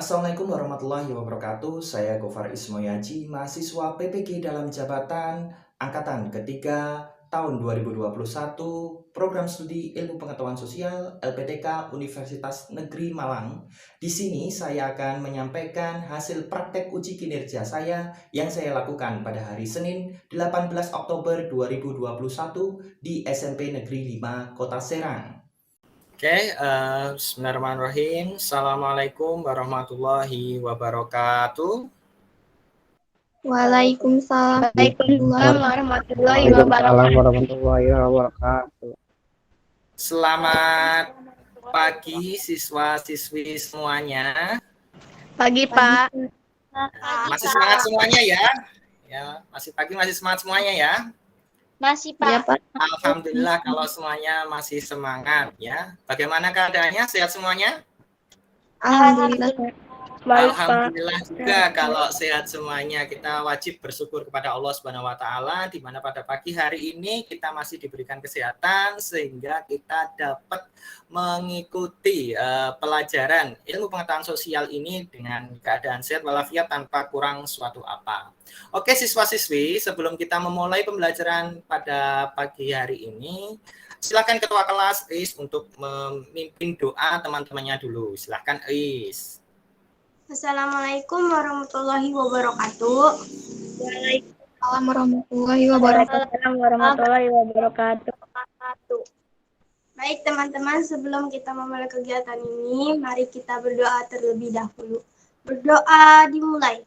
Assalamualaikum warahmatullahi wabarakatuh. Saya Gofar Ismoyaji, mahasiswa PPG dalam jabatan Angkatan Ketiga tahun 2021, Program Studi Ilmu Pengetahuan Sosial LPTK Universitas Negeri Malang. Di sini saya akan menyampaikan hasil praktek uji kinerja saya yang saya lakukan pada hari Senin 18 Oktober 2021 di SMP Negeri 5 Kota Serang. Bismillahirrahmanirrahim. Assalamualaikum warahmatullahi wabarakatuh. Waalaikumsalam warahmatullahi wabarakatuh. Selamat pagi siswa-siswi semuanya. Pagi, Pak. Masih semangat semuanya ya? Ya, masih pagi, masih semangat semuanya ya? Masih, Pak. Ya, Pak. Alhamdulillah kalau semuanya masih semangat ya. Bagaimana keadaannya? Sehat semuanya? Alhamdulillah. Baik, Pak. Alhamdulillah juga kalau sehat semuanya. Kita wajib bersyukur kepada Allah Subhanahu wa taala di mana pada pagi hari ini kita masih diberikan kesehatan sehingga kita dapat mengikuti pelajaran ilmu pengetahuan sosial ini dengan keadaan sehat walafiat tanpa kurang suatu apa. Oke siswa-siswi, sebelum kita memulai pembelajaran pada pagi hari ini, silakan ketua kelas Is untuk memimpin doa teman-temannya dulu. Silakan Is. Assalamualaikum warahmatullahi wabarakatuh. Waalaikumsalam warahmatullahi wabarakatuh. Waalaikumsalam warahmatullahi wabarakatuh. Baik teman-teman, sebelum kita memulai kegiatan ini, mari kita berdoa terlebih dahulu. Berdoa dimulai.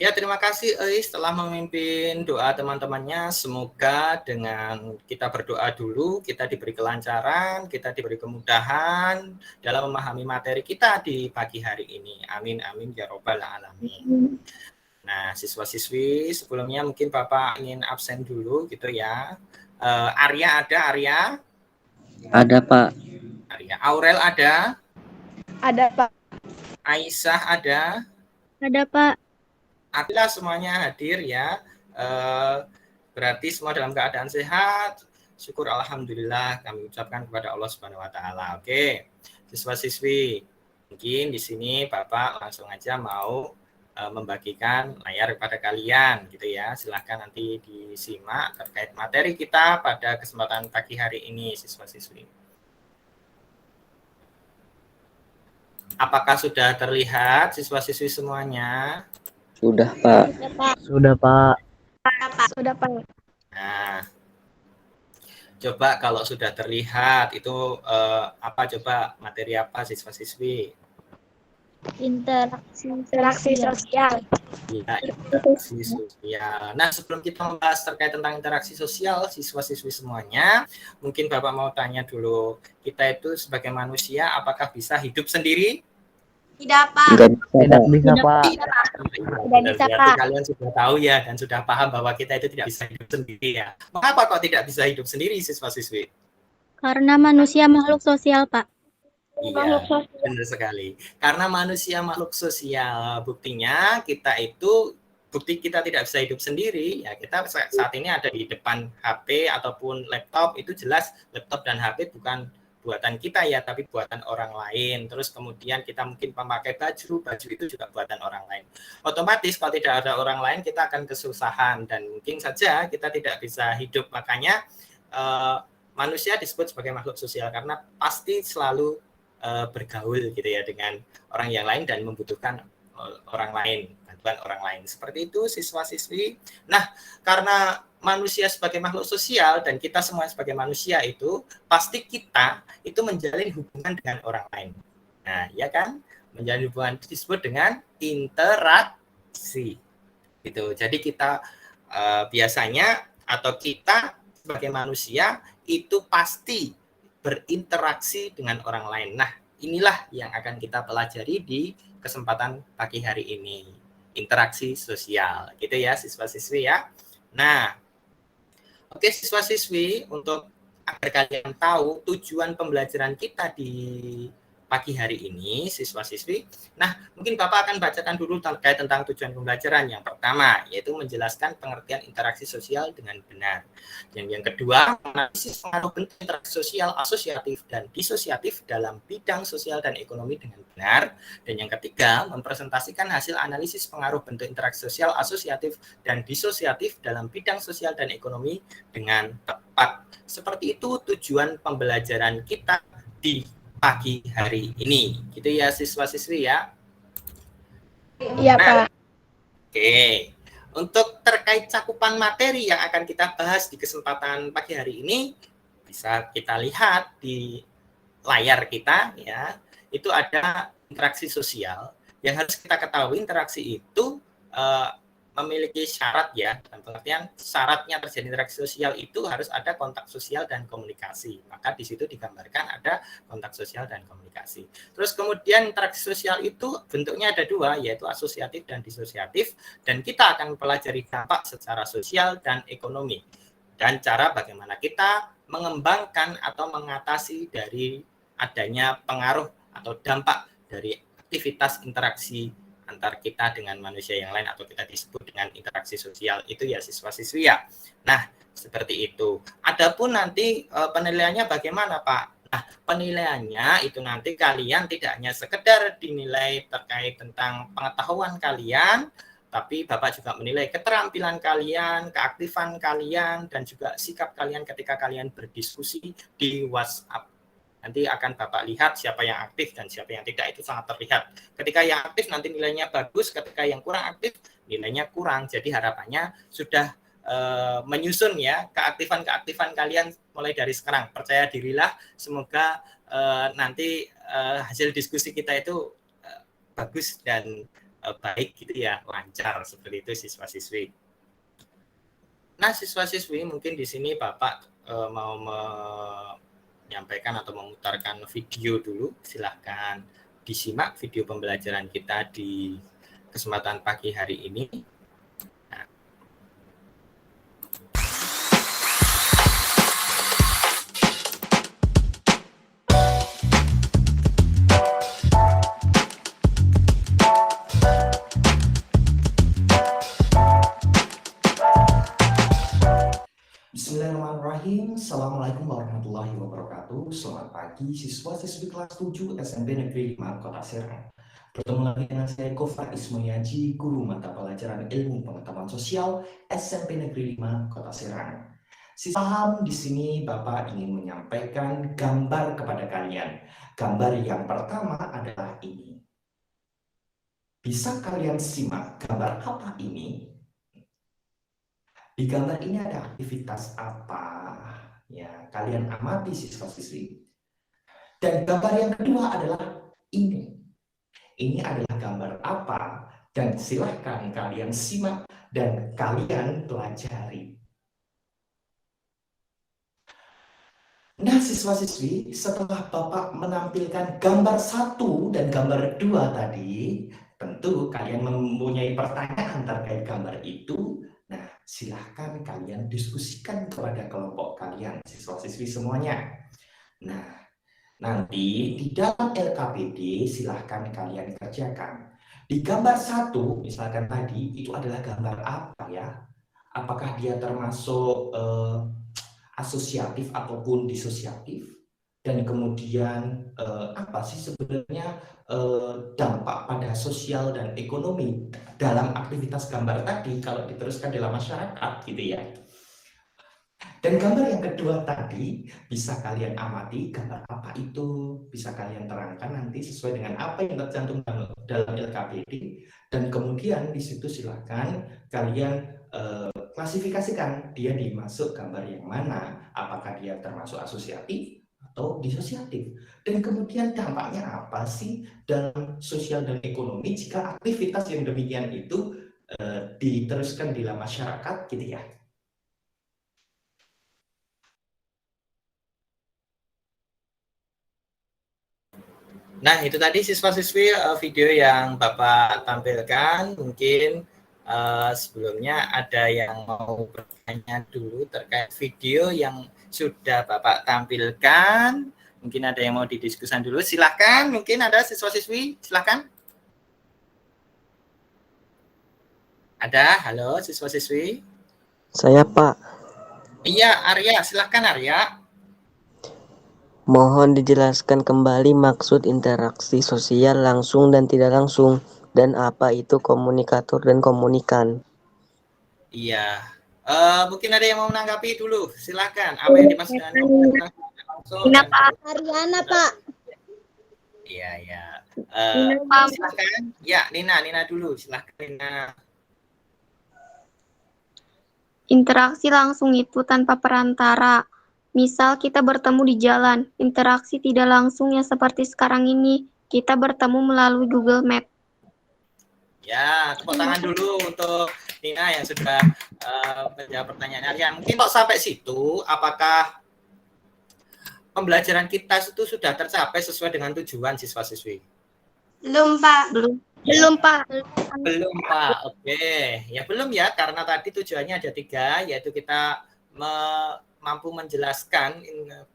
Ya, terima kasih Eis telah memimpin doa teman-temannya. Semoga dengan kita berdoa dulu, kita diberi kelancaran, kita diberi kemudahan dalam memahami materi kita di pagi hari ini. Amin, amin, ya robbal alamin. Nah, siswa-siswi, sebelumnya mungkin Bapak ingin absen dulu gitu ya. Arya ada, Arya? Ada, Pak. Arya. Aurel ada? Ada, Pak. Aisyah ada? Ada, Pak. Alhamdulillah semuanya hadir ya. Berarti semua dalam keadaan sehat. Syukur alhamdulillah kami ucapkan kepada Allah Subhanahu wa taala. Oke. Siswa-siswi, mungkin di sini Bapak langsung aja mau membagikan layar kepada kalian gitu ya. Silahkan nanti disimak terkait materi kita pada kesempatan pagi hari ini siswa-siswi. Apakah sudah terlihat siswa-siswi semuanya? Sudah, Pak. Sudah, Pak. Nah, coba kalau sudah terlihat itu apa coba materi apa siswa-siswi? Interaksi sosial. Ya, interaksi sosial. Nah, sebelum kita membahas terkait tentang interaksi sosial, siswa-siswi semuanya, mungkin Bapak mau tanya dulu, kita itu sebagai manusia apakah bisa hidup sendiri? Tidak, Pak. Tidak bisa, Pak. Tidak bisa, Pak. Kalian sudah tahu ya dan sudah paham bahwa kita itu tidak bisa hidup sendiri ya. Mengapa kok tidak bisa hidup sendiri siswa-siswi? Karena manusia makhluk sosial, Pak. Iya, benar sekali. Karena manusia makhluk sosial, buktinya kita itu bukti kita tidak bisa hidup sendiri ya, kita saat ini ada di depan HP ataupun laptop, itu jelas laptop dan HP bukan buatan kita ya, tapi buatan orang lain. Terus kemudian kita mungkin memakai baju itu juga buatan orang lain. Otomatis kalau tidak ada orang lain kita akan kesusahan dan mungkin saja kita tidak bisa hidup. Makanya manusia disebut sebagai makhluk sosial karena pasti selalu bergaul gitu ya dengan orang yang lain dan membutuhkan orang lain, bantuan orang lain. Seperti itu siswa-siswi. Nah, karena manusia sebagai makhluk sosial dan kita semua sebagai manusia itu pasti kita itu menjalin hubungan dengan orang lain. Nah, ya kan? Menjalin hubungan disebut dengan interaksi. Gitu. Jadi kita biasanya atau kita sebagai manusia itu pasti berinteraksi dengan orang lain. Nah, inilah yang akan kita pelajari di kesempatan pagi hari ini. Interaksi sosial. Gitu ya siswa-siswi ya. Nah, oke siswa-siswi, untuk agar kalian tahu tujuan pembelajaran kita di pagi hari ini, siswa-siswi. Nah, mungkin Bapak akan bacakan dulu terkait tentang tujuan pembelajaran. Yang pertama, yaitu menjelaskan pengertian interaksi sosial dengan benar. Dan yang kedua, analisis pengaruh bentuk interaksi sosial asosiatif dan disosiatif dalam bidang sosial dan ekonomi dengan benar. Dan yang ketiga, mempresentasikan hasil analisis pengaruh bentuk interaksi sosial asosiatif dan disosiatif dalam bidang sosial dan ekonomi dengan tepat. Seperti itu tujuan pembelajaran kita di pagi hari ini. Gitu ya siswa-siswi ya. Iya, Pak. Oke. Untuk terkait cakupan materi yang akan kita bahas di kesempatan pagi hari ini, bisa kita lihat di layar kita ya. Itu ada interaksi sosial. Yang harus kita ketahui, interaksi itu memiliki syarat ya, dan pengertian syaratnya terjadi interaksi sosial itu harus ada kontak sosial dan komunikasi. Maka di situ digambarkan ada kontak sosial dan komunikasi. Terus kemudian interaksi sosial itu bentuknya ada dua, yaitu asosiatif dan disosiatif, dan kita akan pelajari dampak secara sosial dan ekonomi, dan cara bagaimana kita mengembangkan atau mengatasi dari adanya pengaruh atau dampak dari aktivitas interaksi antar kita dengan manusia yang lain atau kita disebut dengan interaksi sosial itu ya siswa-siswi ya. Nah, seperti itu. Adapun nanti penilaiannya bagaimana, Pak? Nah, penilaiannya itu nanti kalian tidak hanya sekedar dinilai terkait tentang pengetahuan kalian, tapi Bapak juga menilai keterampilan kalian, keaktifan kalian, dan juga sikap kalian ketika kalian berdiskusi di WhatsApp. Nanti akan Bapak lihat siapa yang aktif dan siapa yang tidak, itu sangat terlihat. Ketika yang aktif nanti nilainya bagus, ketika yang kurang aktif nilainya kurang. Jadi harapannya sudah menyusun ya keaktifan kalian mulai dari sekarang. Percaya dirilah, semoga nanti hasil diskusi kita itu bagus dan baik gitu ya, lancar seperti itu siswa-siswi. Nah, siswa-siswi mungkin di sini Bapak mau menyampaikan atau memutarkan video dulu, silahkan disimak video pembelajaran kita di kesempatan pagi hari ini. Nah. Bismillahirrahmanirrahim. Assalamualaikum warahmatullahi wabarakatuh. Selamat pagi siswa-siswi kelas 7 SMP Negeri 5 Kota Serang. Bertemu lagi dengan saya Gofar Ismoyaji, guru mata pelajaran Ilmu Pengetahuan Sosial SMP Negeri 5 Kota Serang. Paham di sini Bapak ingin menyampaikan gambar kepada kalian. Gambar yang pertama adalah ini. Bisa kalian simak gambar apa ini? Di gambar ini ada aktivitas apa? Ya, kalian amati siswa-siswi. Dan gambar yang kedua adalah ini. Ini adalah gambar apa? Dan silahkan kalian simak dan kalian pelajari. Nah, siswa-siswi, setelah Bapak menampilkan gambar 1 dan gambar 2 tadi, tentu kalian mempunyai pertanyaan terkait gambar itu. Nah, silahkan kalian diskusikan kepada kelompok kalian, siswa-siswi semuanya. Nah, nanti di dalam LKPD silahkan kalian kerjakan. Di gambar 1, misalkan tadi, itu adalah gambar apa ya? Apakah dia termasuk asosiatif ataupun disosiatif? Dan kemudian apa sih sebenarnya dampak pada sosial dan ekonomi dalam aktivitas gambar tadi kalau diteruskan dalam masyarakat gitu ya. Dan gambar yang kedua tadi bisa kalian amati gambar apa itu, bisa kalian terangkan nanti sesuai dengan apa yang tercantum dalam LKPD, dan kemudian di situ silakan kalian klasifikasikan dia dimasuk gambar yang mana, apakah dia termasuk asosiatif atau disosiatif, dan kemudian dampaknya apa sih dalam sosial dan ekonomi jika aktivitas yang demikian itu diteruskan di dalam masyarakat gitu ya. Nah, itu tadi siswa-siswi video yang Bapak tampilkan. Mungkin sebelumnya ada yang mau bertanya dulu terkait video yang sudah Bapak tampilkan. Mungkin ada yang mau didiskusikan dulu. Silahkan, mungkin ada siswa-siswi, silahkan. Ada, halo siswa-siswi. Saya Pak. Iya, Arya, silahkan Arya. Mohon dijelaskan kembali maksud interaksi sosial langsung dan tidak langsung, dan apa itu komunikator dan komunikan. Iya. Mungkin ada yang mau menanggapi dulu. Silakan. Apa yang dimaksud dengan komunikasi langsung? Nina, Pak. Ariana, Pak. Iya, ya. Pak. Silakan. Ya, Nina dulu. Silakan Nina. Interaksi langsung itu tanpa perantara. Misal kita bertemu di jalan, interaksi tidak langsung ya seperti sekarang ini. Kita bertemu melalui Google Map. Ya, tepuk tangan dulu untuk Nina yang sudah menjawab pertanyaan Arya. Mungkin kok sampai situ, apakah pembelajaran kita itu sudah tercapai sesuai dengan tujuan siswa-siswi? Belum, Pak. Belum, Pak. Belum, Pak. Oke. Ya, belum ya, karena tadi tujuannya ada 3, yaitu kita mampu menjelaskan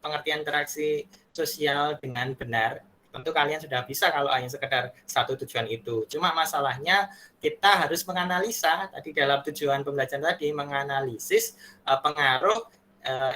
pengertian interaksi sosial dengan benar. Tentu kalian sudah bisa kalau hanya sekedar satu tujuan itu. Cuma masalahnya kita harus menganalisa, tadi dalam tujuan pembelajaran tadi, menganalisis pengaruh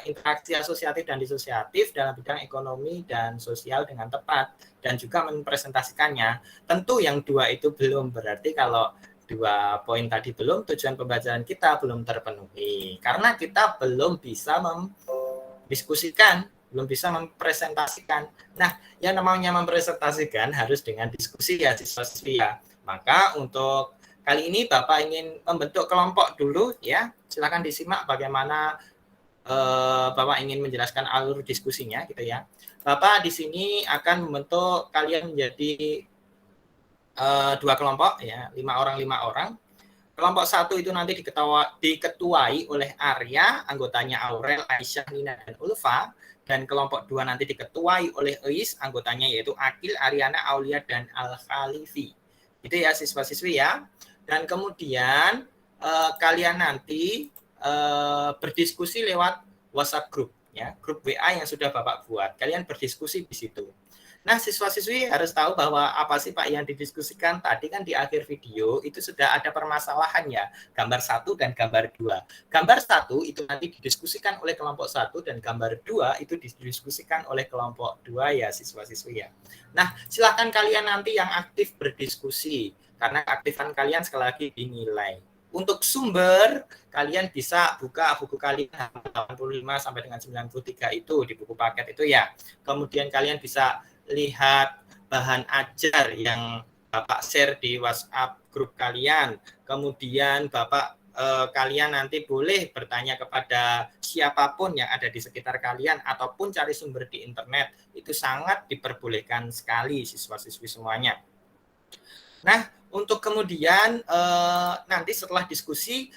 interaksi asosiatif dan disosiatif dalam bidang ekonomi dan sosial dengan tepat, dan juga mempresentasikannya. Tentu yang 2 itu belum, berarti kalau 2 poin tadi belum, tujuan pembelajaran kita belum terpenuhi. Karena kita belum bisa mendiskusikan, belum bisa mempresentasikan. Nah, yang namanya mempresentasikan harus dengan diskusi ya siswa-siswi ya. Maka untuk kali ini Bapak ingin membentuk kelompok dulu ya. Silakan disimak bagaimana Bapak ingin menjelaskan alur diskusinya gitu ya. Bapak di sini akan membentuk kalian menjadi 2 kelompok ya, 5 orang. Kelompok 1 itu nanti diketuai oleh Arya, anggotanya Aurel, Aisyah, Nina, dan Ulfa. Dan kelompok 2 nanti diketuai oleh Eis, anggotanya yaitu Akil, Ariana, Aulia, dan Al-Khalifi. Itu ya siswa-siswi ya. Dan kemudian kalian nanti berdiskusi lewat WhatsApp group ya, grup WA yang sudah Bapak buat. Kalian berdiskusi di situ. Nah, siswa-siswi harus tahu bahwa apa sih Pak yang didiskusikan tadi kan di akhir video itu sudah ada permasalahan ya, gambar 1 dan gambar 2. Gambar 1 itu nanti didiskusikan oleh kelompok 1 dan gambar 2 itu didiskusikan oleh kelompok 2 ya siswa-siswi ya. Nah, silakan kalian nanti yang aktif berdiskusi karena keaktifan kalian sekali lagi dinilai. Untuk sumber, kalian bisa buka buku kalian 85 sampai dengan 93 itu di buku paket itu ya. Kemudian kalian bisa lihat bahan ajar yang Bapak share di WhatsApp grup kalian. Kemudian Bapak kalian nanti boleh bertanya kepada siapapun yang ada di sekitar kalian ataupun cari sumber di internet. Itu sangat diperbolehkan sekali siswa-siswi semuanya. Nah, untuk kemudian nanti setelah diskusi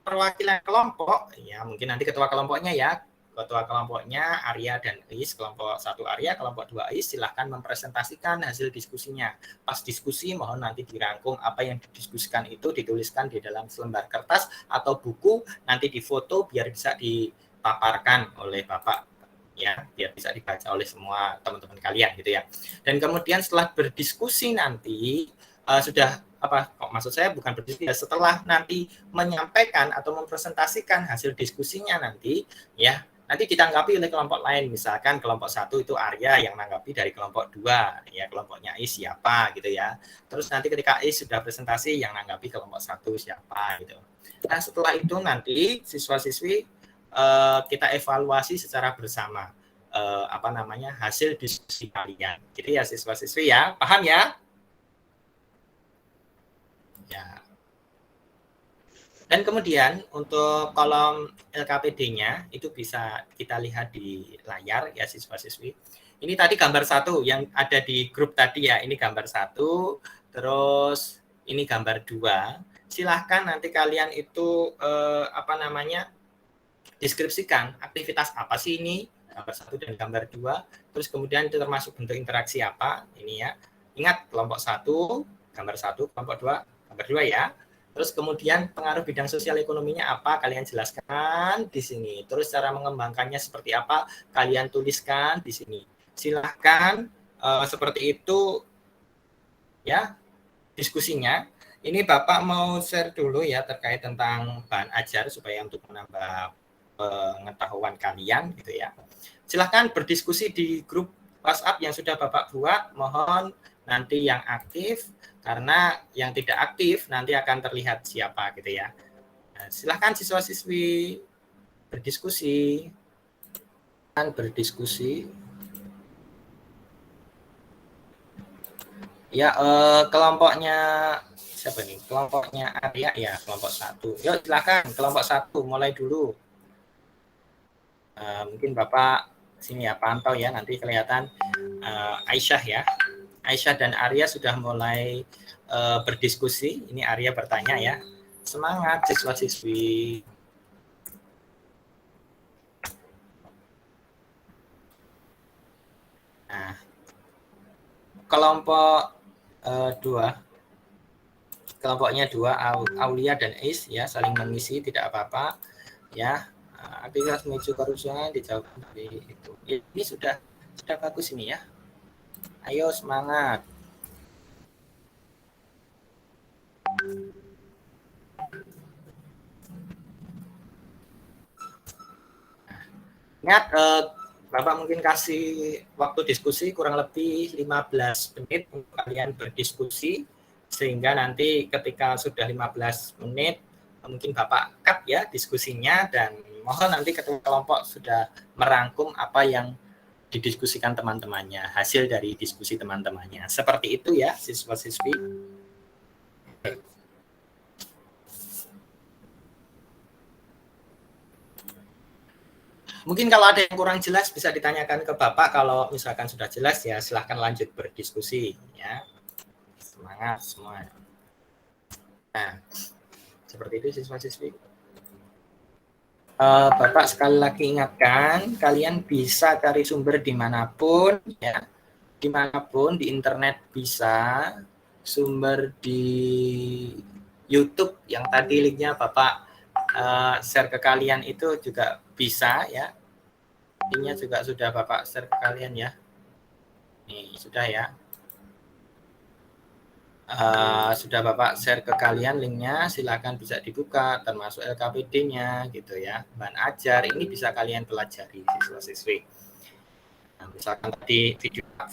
perwakilan kelompok, ya mungkin nanti ketua kelompoknya ya, ketua kelompoknya Arya dan Eis, kelompok 1 Arya, kelompok 2 Eis, silahkan mempresentasikan hasil diskusinya. Pas diskusi mohon nanti dirangkum apa yang didiskusikan itu dituliskan di dalam selembar kertas atau buku, nanti difoto biar bisa dipaparkan oleh Bapak. Ya, biar bisa dibaca oleh semua teman-teman kalian gitu ya. Dan kemudian setelah berdiskusi nanti sudah maksud saya bukan berdiskusi ya, setelah nanti menyampaikan atau mempresentasikan hasil diskusinya nanti ya, nanti ditanggapi oleh kelompok lain, misalkan kelompok 1 itu Arya yang menanggapi dari kelompok 2 ya, kelompoknya Is siapa gitu ya. Terus nanti ketika Is sudah presentasi yang menanggapi kelompok 1 siapa gitu. Nah, setelah itu nanti siswa-siswi kita evaluasi secara bersama hasil diskusi kalian. Gitu ya siswa-siswi ya. Paham ya? Ya. Dan kemudian untuk kolom LKPD-nya itu bisa kita lihat di layar ya siswa-siswi. Ini tadi gambar 1 yang ada di grup tadi ya. Ini gambar 1, terus ini gambar 2. Silahkan nanti kalian itu deskripsikan aktivitas apa sih ini, gambar 1 dan gambar 2. Terus kemudian itu termasuk bentuk interaksi apa ini ya. Ingat kelompok 1, gambar 1, kelompok 2, gambar 2 ya. Terus kemudian pengaruh bidang sosial ekonominya apa, kalian jelaskan di sini. Terus cara mengembangkannya seperti apa, kalian tuliskan di sini. silahkan seperti itu ya diskusinya. Ini Bapak mau share dulu ya terkait tentang bahan ajar supaya untuk menambah pengetahuan kalian gitu ya. Silahkan berdiskusi di grup WhatsApp yang sudah Bapak buat. Mohon nanti yang aktif, karena yang tidak aktif nanti akan terlihat siapa gitu ya. Nah, silahkan siswa-siswi berdiskusi. Ya, kelompoknya siapa nih? Kelompoknya Arya ya, kelompok 1. Yuk silakan kelompok 1 mulai dulu. Mungkin Bapak sini ya pantau ya, nanti kelihatan Aisyah ya. Aisyah dan Arya sudah mulai berdiskusi. Ini Arya bertanya ya. Semangat siswa-siswi. Nah, kelompok 2, kelompoknya 2, Aulia dan Is ya, saling mengisi, tidak apa-apa ya. Aktivitas memicu kerusuhan dijawab dari itu. Ini sudah bagus ini ya. Ayo semangat. Ingat, Bapak mungkin kasih waktu diskusi kurang lebih 15 menit untuk kalian berdiskusi, sehingga nanti ketika sudah 15 menit mungkin Bapak cut ya diskusinya, dan mohon nanti ketua kelompok sudah merangkum apa yang didiskusikan teman-temannya, hasil dari diskusi teman-temannya. Seperti itu ya siswa-siswi. Mungkin kalau ada yang kurang jelas bisa ditanyakan ke Bapak. Kalau misalkan sudah jelas ya silahkan lanjut berdiskusi ya. Semangat semua. Nah, seperti itu siswa-siswi. Bapak sekali lagi ingatkan, kalian bisa cari sumber dimanapun ya, dimanapun di internet bisa, sumber di YouTube yang tadi linknya Bapak share ke kalian itu juga bisa ya. Linknya juga sudah Bapak share ke kalian ya. Nih sudah ya. Sudah Bapak share ke kalian linknya, silakan bisa dibuka, termasuk LKPD-nya gitu ya. Bahan ajar ini bisa kalian pelajari siswa-siswi. Nah, misalkan tadi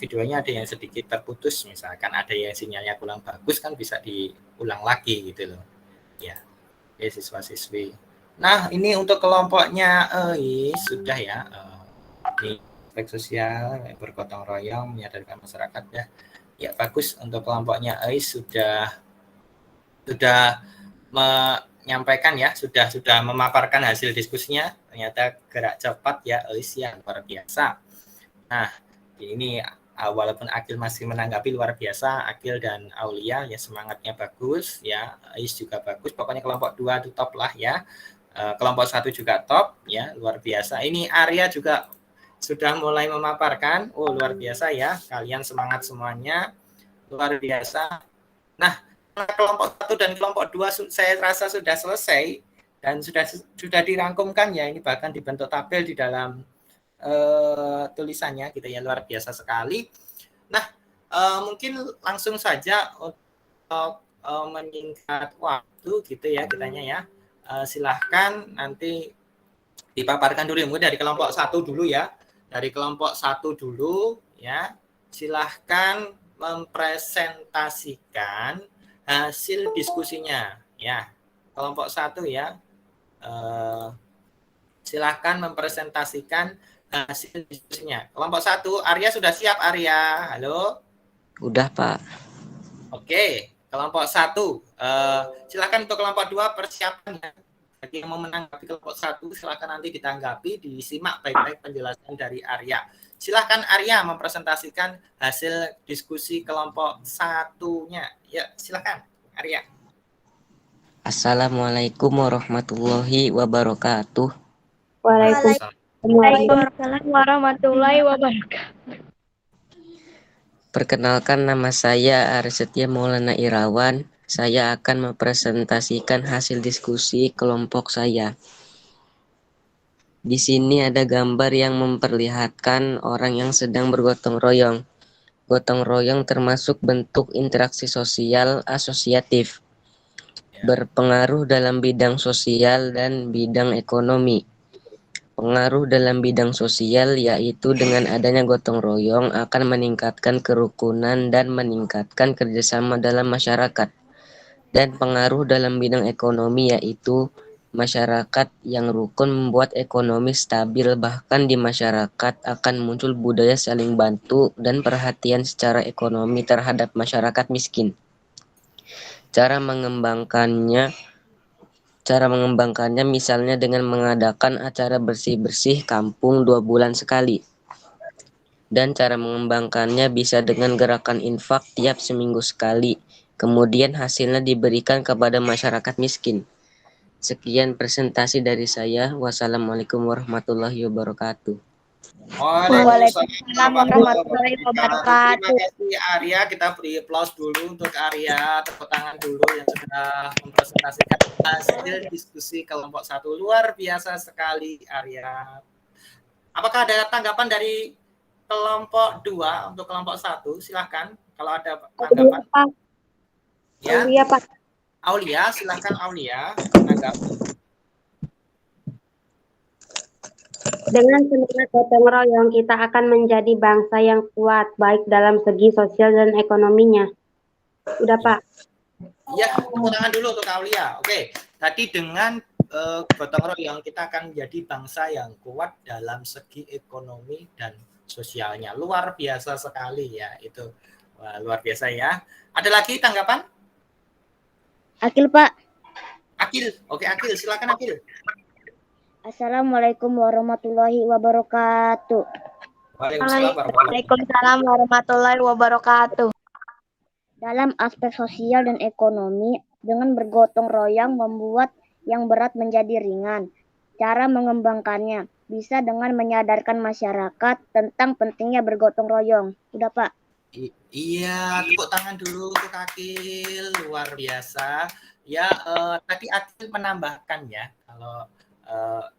videonya ada yang sedikit terputus, misalkan ada yang sinyalnya kurang bagus kan bisa diulang lagi gitu loh. Ya. Oke siswa-siswi. Nah ini untuk kelompoknya sudah ya. Ini aspek sosial, bergotong royong, menyadarkan masyarakat ya. Ya bagus, untuk kelompoknya sudah menyampaikan ya, sudah memaparkan hasil diskusinya, ternyata gerak cepat ya, yang luar biasa. Nah ini walaupun Akil masih menanggapi luar biasa, Akil dan Aulia ya semangatnya bagus ya, juga bagus, pokoknya kelompok 2 itu top lah ya, kelompok 1 juga top ya, luar biasa. Ini Arya juga sudah mulai memaparkan, luar biasa ya, kalian semangat semuanya, luar biasa. Nah, kelompok 1 dan kelompok 2 saya rasa sudah selesai dan sudah dirangkumkan ya, ini bahkan dibentuk tabel di dalam tulisannya gitu ya, luar biasa sekali. Nah, mungkin langsung saja untuk menyingkat waktu gitu ya kitanya ya, silahkan nanti dipaparkan dulu, mungkin dari kelompok 1 dulu ya. Dari kelompok 1 dulu ya, silahkan mempresentasikan hasil diskusinya ya. Kelompok 1 ya, silahkan mempresentasikan hasil diskusinya. Kelompok 1, Arya sudah siap Arya? Halo? Udah Pak. Oke, kelompok 1, silahkan untuk kelompok 2 persiapannya. Bagi yang mau menanggapi kelompok 1, silakan nanti ditanggapi, disimak baik-baik penjelasan dari Arya. Silakan Arya mempresentasikan hasil diskusi kelompok 1-nya. Ya, silakan Arya. Assalamualaikum warahmatullahi wabarakatuh. Waalaikumsalam warahmatullahi wabarakatuh. Perkenalkan, nama saya Arsetia Maulana Irawan. Saya akan mempresentasikan hasil diskusi kelompok saya. Di sini ada gambar yang memperlihatkan orang yang sedang bergotong royong. Gotong royong termasuk bentuk interaksi sosial asosiatif, berpengaruh dalam bidang sosial dan bidang ekonomi. Pengaruh dalam bidang sosial yaitu dengan adanya gotong royong akan meningkatkan kerukunan dan meningkatkan kerjasama dalam masyarakat. Dan pengaruh dalam bidang ekonomi yaitu masyarakat yang rukun membuat ekonomi stabil, bahkan di masyarakat akan muncul budaya saling bantu dan perhatian secara ekonomi terhadap masyarakat miskin. Cara mengembangkannya misalnya dengan mengadakan acara bersih-bersih kampung 2 bulan sekali. Dan cara mengembangkannya bisa dengan gerakan infak tiap seminggu sekali. Kemudian hasilnya diberikan kepada masyarakat miskin. Sekian presentasi dari saya. Wassalamualaikum warahmatullahi wabarakatuh. Waalaikumsalam warahmatullahi Terima wabarakatuh. kasih Arya, kita beri aplaus dulu untuk Arya, tepuk tangan dulu yang sudah mempresentasikan hasil diskusi kelompok 1. Luar biasa sekali Arya. Apakah ada tanggapan dari kelompok 2 untuk kelompok 1? Silahkan kalau ada tanggapan. Ya. Iya, Pak. Aulia, silahkan Aulia menanggapi. Dengan semangat gotong royong, kita akan menjadi bangsa yang kuat, baik dalam segi sosial dan ekonominya. Udah, Pak. Ya, tepuk tangan dulu untuk Aulia. Oke, tadi dengan gotong royong kita akan menjadi bangsa yang kuat dalam segi ekonomi dan sosialnya. Luar biasa sekali ya, itu. Wah, luar biasa ya. Ada lagi tanggapan? Akil, Pak. Akil, oke Akil, silakan Akil. Assalamualaikum warahmatullahi wabarakatuh. Waalaikumsalam warahmatullahi wabarakatuh. Dalam aspek sosial dan ekonomi, dengan bergotong royong membuat yang berat menjadi ringan. Cara mengembangkannya bisa dengan menyadarkan masyarakat tentang pentingnya bergotong royong. Udah, Pak. Iya, tepuk tangan dulu untuk Akil, luar biasa. Ya, tadi Akil menambahkan ya, kalau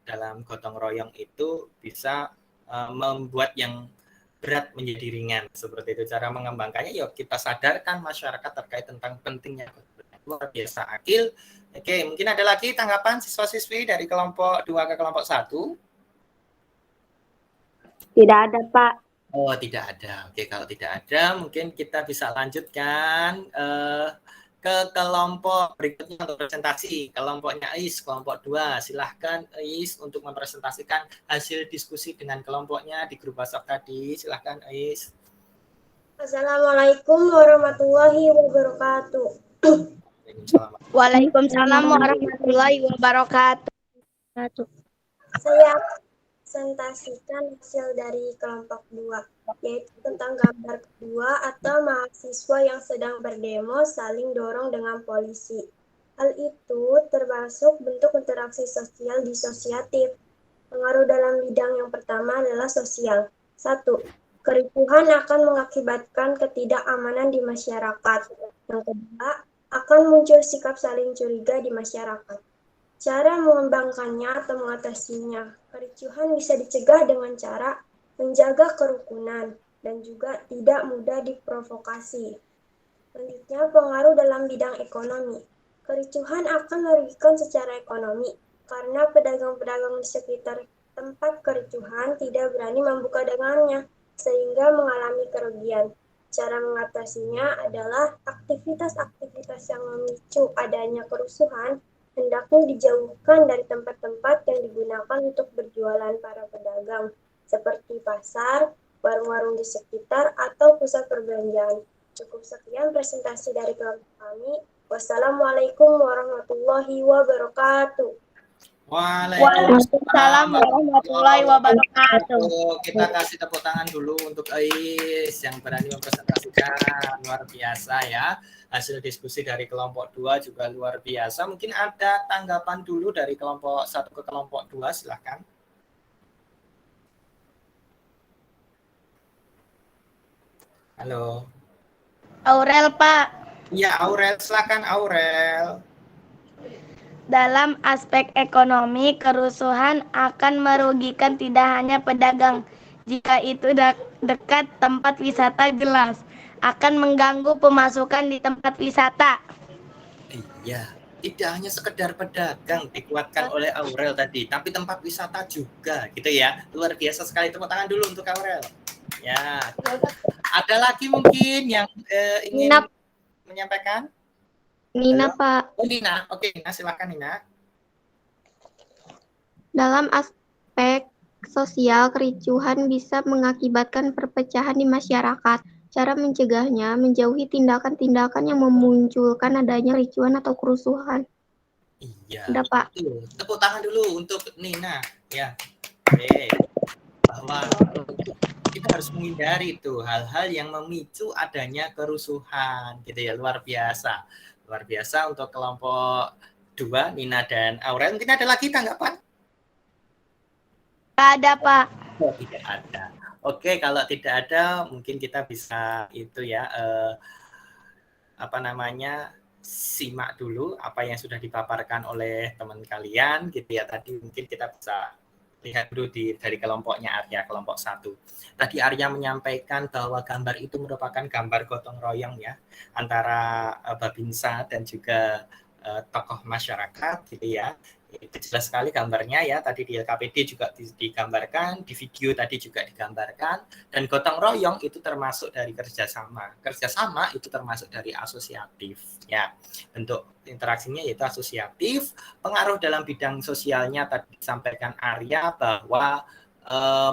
dalam gotong royong itu bisa membuat yang berat menjadi ringan. Seperti itu cara mengembangkannya. Yuk kita sadarkan masyarakat terkait tentang pentingnya. Luar biasa Akil. Oke, mungkin ada lagi tanggapan siswa-siswi dari kelompok 2 ke kelompok 1? Tidak ada, Pak. Oh, tidak ada. Oke, kalau tidak ada, mungkin kita bisa lanjutkan ke kelompok berikutnya untuk presentasi. Kelompoknya Ais, kelompok 2. Silahkan Ais untuk mempresentasikan hasil diskusi dengan kelompoknya di grup WhatsApp tadi. Silahkan Ais. Assalamualaikum warahmatullahi wabarakatuh. Waalaikumsalam warahmatullahi wabarakatuh. Saya presentasikan hasil dari kelompok 2, yaitu tentang gambar kedua atau mahasiswa yang sedang berdemo saling dorong dengan polisi. Hal itu termasuk bentuk interaksi sosial disosiatif. Pengaruh dalam bidang yang pertama adalah sosial. 1. Kericuhan akan mengakibatkan ketidakamanan di masyarakat. Yang kedua, akan muncul sikap saling curiga di masyarakat. Cara mengembangkannya atau mengatasinya, kericuhan bisa dicegah dengan cara menjaga kerukunan dan juga tidak mudah diprovokasi. Selanjutnya, pengaruh dalam bidang ekonomi. Kericuhan akan merugikan secara ekonomi karena pedagang-pedagang di sekitar tempat kericuhan tidak berani membuka dagangannya sehingga mengalami kerugian. Cara mengatasinya adalah aktivitas-aktivitas yang memicu adanya kerusuhan hendaknya dijauhkan dari tempat-tempat yang digunakan untuk berjualan para pedagang, seperti pasar, warung-warung di sekitar, atau pusat perbelanjaan. Cukup sekian presentasi dari kelompok kami. Wassalamualaikum warahmatullahi wabarakatuh. Waalaikumsalam warahmatullahi wabarakatuh. Kita kasih tepuk tangan dulu untuk Ais yang berani mempresentasikan. Luar biasa ya. Hasil diskusi dari kelompok 2 juga luar biasa. Mungkin ada tanggapan dulu dari kelompok 1 ke kelompok 2, silahkan. Halo. Aurel, Pak. Iya, Aurel, silahkan Aurel. Dalam aspek ekonomi, kerusuhan akan merugikan tidak hanya pedagang. Jika itu dekat tempat wisata jelas, akan mengganggu pemasukan di tempat wisata. Iya, tidak hanya sekedar pedagang dikuatkan oleh Aurel tadi, tapi tempat wisata juga gitu ya. Luar biasa sekali, tepuk tangan dulu untuk Aurel. Ya, ada lagi mungkin yang ingin Nina, menyampaikan? Nina Halo? Pak. Oh Nina, oke Nina silakan Nina. Dalam aspek sosial, kericuhan bisa mengakibatkan perpecahan di masyarakat. Cara mencegahnya, menjauhi tindakan-tindakan yang memunculkan adanya ricuan atau kerusuhan. Iya, Udah, Pak. betul. Tepuk tangan dulu untuk Nina. Ya, oke. Bahwa kita harus menghindari itu hal-hal yang memicu adanya kerusuhan, gitu ya. Luar biasa untuk kelompok 2, Nina dan Aurel. Mungkin ada lagi tanggapan? Tidak ada, Pak. Oh, tidak ada. Oke, kalau tidak ada, mungkin kita bisa itu ya, simak dulu apa yang sudah dipaparkan oleh teman kalian, gitu ya. Tadi mungkin kita bisa lihat dulu dari kelompoknya Arya, kelompok 1. Tadi Arya menyampaikan bahwa gambar itu merupakan gambar gotong royong ya, antara Babinsa dan juga tokoh masyarakat, gitu ya. Itu jelas sekali gambarnya ya, tadi di LKPD juga digambarkan, di video tadi juga digambarkan, dan gotong royong itu termasuk dari kerjasama itu termasuk dari asosiatif ya, bentuk interaksinya yaitu asosiatif. Pengaruh dalam bidang sosialnya tadi disampaikan Arya bahwa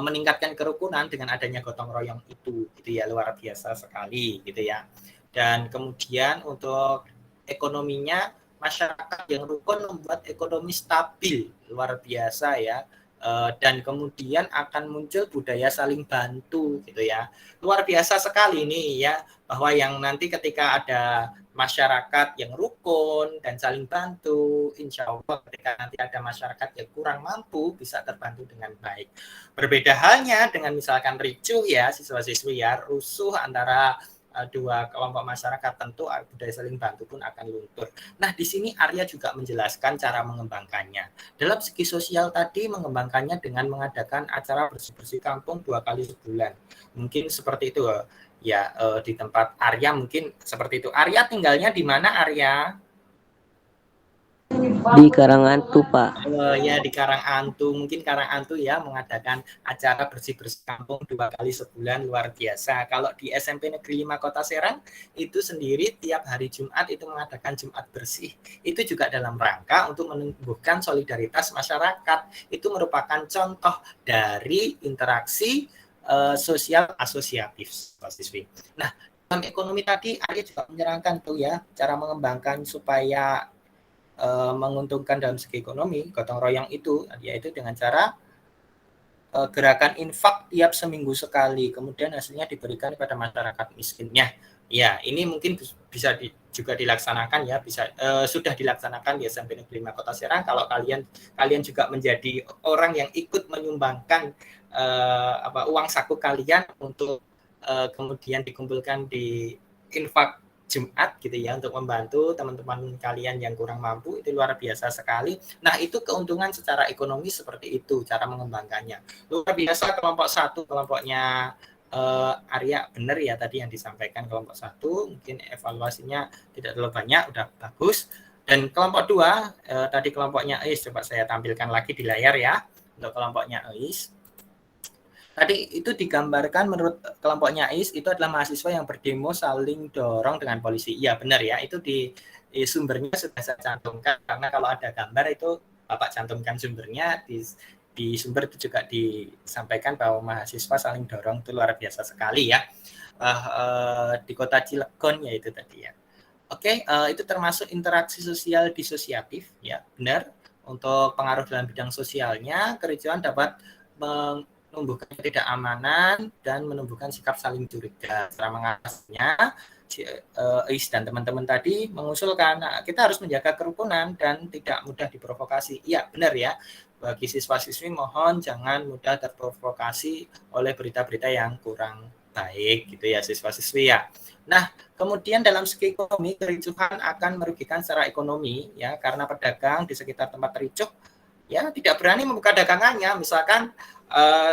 meningkatkan kerukunan dengan adanya gotong royong itu, gitu ya, luar biasa sekali gitu ya. Dan kemudian untuk ekonominya, masyarakat yang rukun membuat ekonomi stabil, luar biasa ya. Dan kemudian akan muncul budaya saling bantu gitu ya. Luar biasa sekali ini ya, bahwa yang nanti ketika ada masyarakat yang rukun dan saling bantu, insya Allah ketika nanti ada masyarakat yang kurang mampu bisa terbantu dengan baik. Berbeda halnya dengan misalkan ricuh ya, siswa-siswi ya, rusuh antara dua kelompok masyarakat, tentu budaya saling bantu pun akan luntur. Nah, di sini Arya juga menjelaskan cara mengembangkannya. Dalam segi sosial tadi mengembangkannya dengan mengadakan acara bersih-bersih kampung 2 kali sebulan. Mungkin seperti itu ya, di tempat Arya mungkin seperti itu. Arya tinggalnya di mana Arya? Di Karangantu, Pak. Ya di Karangantu, mungkin Karangantu ya mengadakan acara bersih-bersih kampung 2 kali sebulan, luar biasa. Kalau di SMP Negeri 5 Kota Serang itu sendiri tiap hari Jumat itu mengadakan Jumat bersih. Itu juga dalam rangka untuk menumbuhkan solidaritas masyarakat. Itu merupakan contoh dari interaksi sosial asosiatif, siswi. Nah, dalam ekonomi tadi Arya juga menyerangkan tuh ya cara mengembangkan supaya menguntungkan dalam segi ekonomi gotong royong itu, yaitu dengan cara gerakan infak tiap seminggu sekali, kemudian hasilnya diberikan kepada masyarakat miskinnya. Ya, ini mungkin bisa juga dilaksanakan ya, sudah dilaksanakan di SMP Negeri 5 Kota Serang. Kalau kalian juga menjadi orang yang ikut menyumbangkan uang saku kalian untuk kemudian dikumpulkan di infak Jumat gitu ya, untuk membantu teman-teman kalian yang kurang mampu, itu luar biasa sekali. Nah, itu keuntungan secara ekonomi seperti itu cara mengembangkannya. Luar biasa kelompok 1, kelompoknya Arya, benar ya tadi yang disampaikan kelompok 1, mungkin evaluasinya tidak terlalu banyak, udah bagus. Dan kelompok 2 tadi kelompoknya Ais, coba saya tampilkan lagi di layar ya, untuk kelompoknya Ais. Tadi itu digambarkan menurut kelompoknya Ais itu adalah mahasiswa yang berdemo saling dorong dengan polisi. Iya benar ya, itu di sumbernya sudah saya cantumkan, karena kalau ada gambar itu Bapak cantumkan sumbernya, di sumber itu juga disampaikan bahwa mahasiswa saling dorong, itu luar biasa sekali ya. Di kota Cilegon ya itu tadi ya. Oke, itu termasuk interaksi sosial disosiatif ya, benar. Untuk pengaruh dalam bidang sosialnya, kericuhan dapat menumbuhkan ketidakamanan dan menumbuhkan sikap saling curiga. Cara mengatasinya, Is dan teman-teman tadi mengusulkan kita harus menjaga kerukunan dan tidak mudah diprovokasi. Iya, benar ya. Bagi siswa-siswi mohon jangan mudah terprovokasi oleh berita-berita yang kurang baik gitu ya, siswa-siswi ya. Nah, Kemudian dalam segi ekonomi, kericuhan akan merugikan secara ekonomi ya, karena pedagang di sekitar tempat ricuh ya tidak berani membuka dagangannya. Misalkan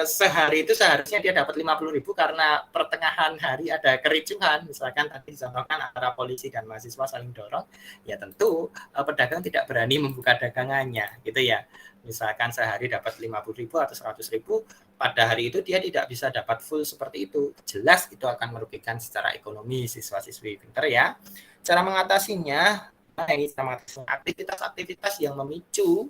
sehari itu seharusnya dia dapat 50.000 karena pertengahan hari ada kericuhan, misalkan tadi dicontohkan antara polisi dan mahasiswa saling dorong, ya tentu pedagang tidak berani membuka dagangannya gitu ya. Misalkan sehari dapat 50.000 atau 100.000, pada hari itu dia tidak bisa dapat full seperti itu. Jelas itu akan merugikan secara ekonomi siswa-siswi. Pinter ya. Cara mengatasinya, ini sama aktivitas-aktivitas yang memicu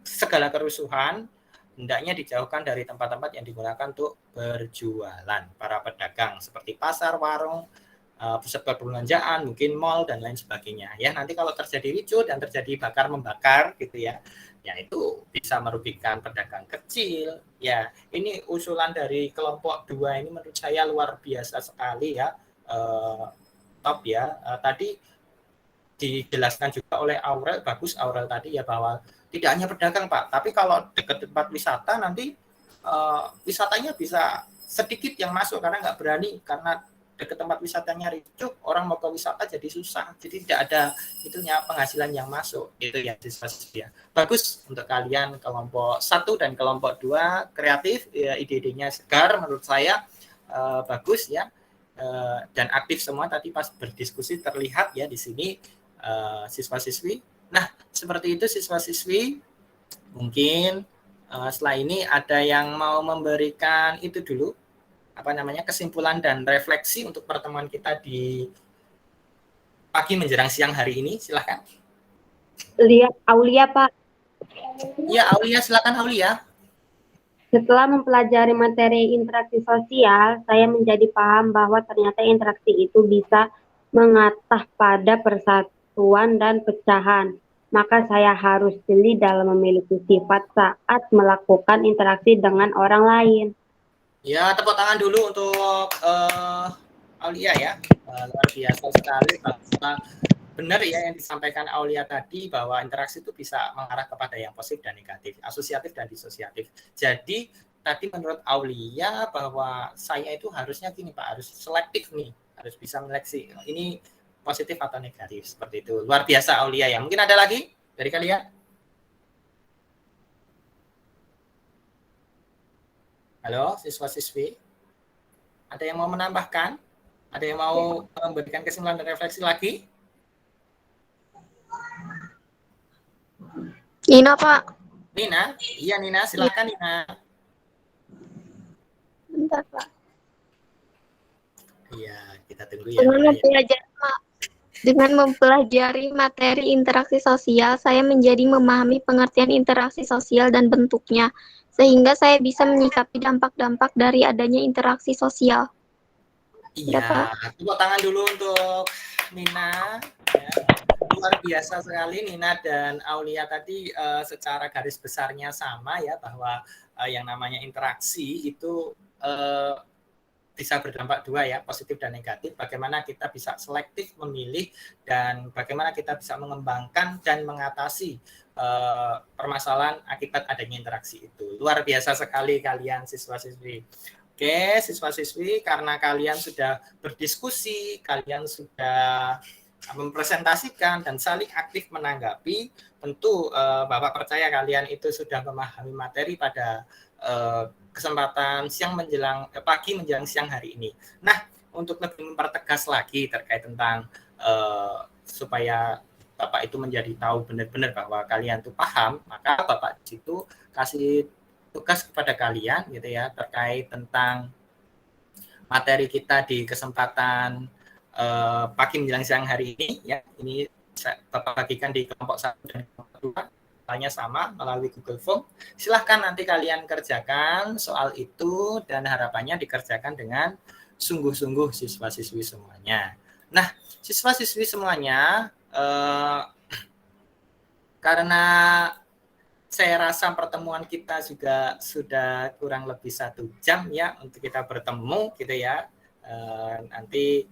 segala kerusuhan hendaknya dijauhkan dari tempat-tempat yang digunakan untuk berjualan para pedagang seperti pasar, warung, pusat perbelanjaan, mungkin mal dan lain sebagainya. Ya, nanti kalau terjadi ricuh dan terjadi bakar membakar gitu ya, ya itu bisa merugikan pedagang kecil. Ya, ini usulan dari kelompok 2 ini menurut saya luar biasa sekali ya, top ya. Tadi dijelaskan juga oleh Aurel, bagus Aurel tadi ya, bahwa tidak hanya pedagang Pak, tapi kalau dekat tempat wisata nanti wisatanya bisa sedikit yang masuk karena nggak berani, karena dekat tempat wisatanya ricuh, orang mau ke wisata jadi susah, jadi tidak ada itunya penghasilan yang masuk. Itu ya siswa-siswi ya. Bagus untuk kalian kelompok 1 dan kelompok 2 kreatif ya, ide-idenya segar menurut saya, bagus ya, dan aktif semua tadi pas berdiskusi terlihat ya di sini siswa-siswi. Nah, seperti itu siswa-siswi. Mungkin setelah ini ada yang mau memberikan itu dulu, kesimpulan dan refleksi untuk pertemuan kita di pagi menjelang siang hari ini. Silakan. Lihat Aulia, Pak. Ya, Aulia, silakan Aulia. Setelah mempelajari materi interaksi sosial, saya menjadi paham bahwa ternyata interaksi itu bisa mengatah pada persatuan dan pecahan. Maka saya harus jeli dalam memiliki sifat saat melakukan interaksi dengan orang lain. Ya, tepuk tangan dulu untuk Aulia ya. Luar biasa sekali. Benar ya yang disampaikan Aulia tadi, bahwa interaksi itu bisa mengarah kepada yang positif dan negatif, asosiatif dan disosiatif. Jadi tadi menurut Aulia bahwa saya itu harusnya gini Pak, harus selektif nih, harus bisa meleksi ini positif atau negatif, seperti itu. Luar biasa Aulia ya. Mungkin ada lagi dari kalian? Halo siswa-siswi, ada yang mau menambahkan? Ada yang mau memberikan kesimpulan dan refleksi lagi? Nina, Pak. Nina? Iya Nina, silakan Nina. Bentar, Pak. Iya, kita tunggu ya. Dengan mempelajari materi interaksi sosial, saya menjadi memahami pengertian interaksi sosial dan bentuknya, sehingga saya bisa menyikapi dampak-dampak dari adanya interaksi sosial. Iya, tepuk tangan dulu untuk Nina. Ya. Luar biasa sekali Nina dan Aulia tadi, secara garis besarnya sama ya, bahwa yang namanya interaksi itu bisa berdampak dua ya, positif dan negatif. Bagaimana kita bisa selektif memilih dan bagaimana kita bisa mengembangkan dan mengatasi permasalahan akibat adanya interaksi itu. Luar biasa sekali kalian siswa-siswi. Oke, siswa-siswi, karena kalian sudah berdiskusi, kalian sudah mempresentasikan dan saling aktif menanggapi, tentu Bapak percaya kalian itu sudah memahami materi pada kesempatan pagi menjelang siang hari ini. Nah, untuk lebih mempertegas lagi terkait tentang supaya Bapak itu menjadi tahu benar-benar bahwa kalian itu paham, maka Bapak di situ kasih tugas kepada kalian gitu ya, terkait tentang materi kita di kesempatan pagi menjelang siang hari ini ya. Ini Bapak bagikan di kelompok 1 dan kelompok 2. Tanya sama melalui Google Form. Silahkan nanti kalian kerjakan soal itu dan harapannya dikerjakan dengan sungguh-sungguh siswa-siswi semuanya. Nah, siswa-siswi semuanya, karena saya rasa pertemuan kita juga sudah kurang lebih 1 jam ya untuk kita bertemu gitu ya. Nanti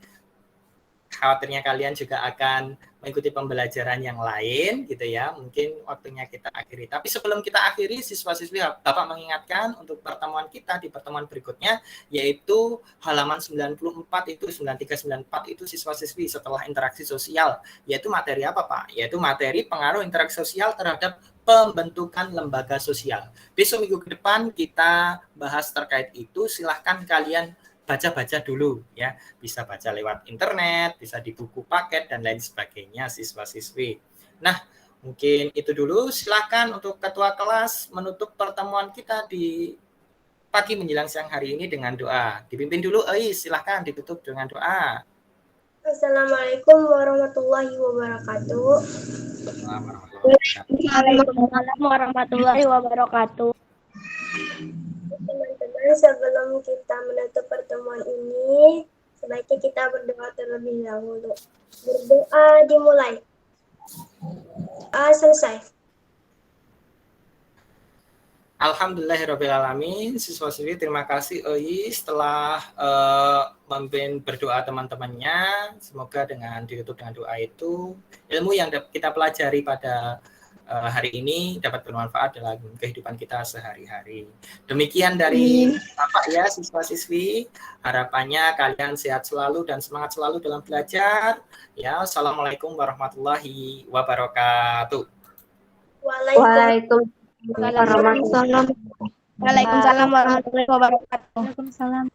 khawatirnya kalian juga akan mengikuti pembelajaran yang lain gitu ya. Mungkin waktunya kita akhiri. Tapi sebelum kita akhiri, siswa-siswi Bapak mengingatkan untuk pertemuan kita di pertemuan berikutnya, yaitu halaman 94 itu 9394 itu siswa-siswi setelah interaksi sosial, yaitu materi apa Pak? Yaitu materi pengaruh interaksi sosial terhadap pembentukan lembaga sosial. Besok minggu ke depan kita bahas terkait itu. Silahkan kalian baca-baca dulu ya, bisa baca lewat internet, bisa di buku paket dan lain sebagainya siswa-siswi. Nah, mungkin itu dulu. Silakan untuk ketua kelas menutup pertemuan kita di pagi menjelang siang hari ini dengan doa. Dipimpin dulu, silakan ditutup dengan doa. Assalamualaikum warahmatullahi wabarakatuh. Waalaikumsalam warahmatullahi wabarakatuh. Teman-teman, sebelum kita menutup pertemuan ini, sebaiknya kita berdoa terlebih dahulu. Berdoa dimulai. Selesai. Alhamdulillahirrahmanirrahim. Siswa-siswi terima kasih setelah memimpin berdoa teman-temannya. Semoga dengan ditutup dengan doa itu, ilmu yang kita pelajari pada hari ini dapat bermanfaat dalam kehidupan kita sehari-hari. Demikian dari Bapak ya siswa-siswi. Harapannya kalian sehat selalu dan semangat selalu dalam belajar. Ya, Assalamualaikum warahmatullahi wabarakatuh. Waalaikumsalam. Waalaikumsalam. Waalaikumsalam warahmatullahi wabarakatuh. Waalaikumsalam.